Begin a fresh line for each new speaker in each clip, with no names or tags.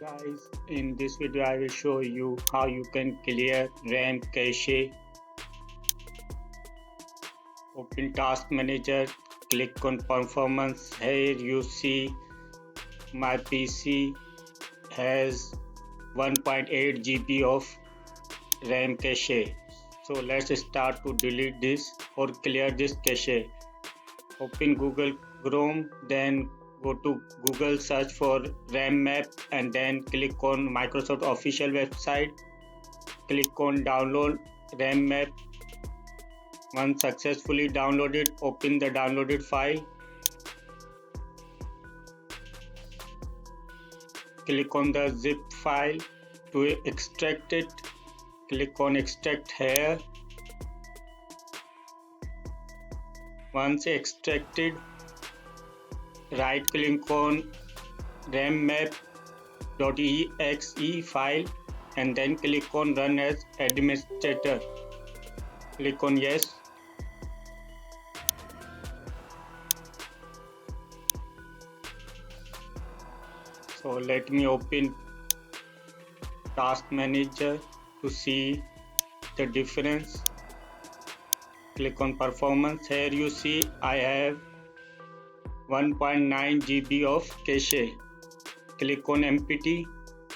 Guys, in this video I will show you how you can clear RAM cache. Open Task Manager, click on Performance. Here you see my PC has 1.8 GB of RAM cache. So let's start to delete this or clear this cache. Open Google Chrome, then go to Google, search for RAM map, and then click on Microsoft official website. Click on download RAM map. Once successfully downloaded, open the downloaded file. Click on the zip file to extract it. Click on extract here. Once extracted, right click on rammap.exe file and then click on run as administrator. Click on yes. So let me open Task Manager to see the difference. Click on Performance. Here you see I have 1.9 GB of cache. Click on empty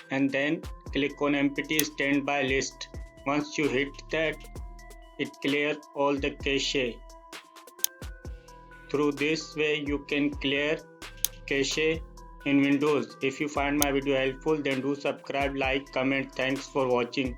and then click on empty standby list. Once you hit that, it clears all the cache. Through this way you can clear cache in Windows. If you find my video helpful, then do subscribe, like, comment. Thanks for watching.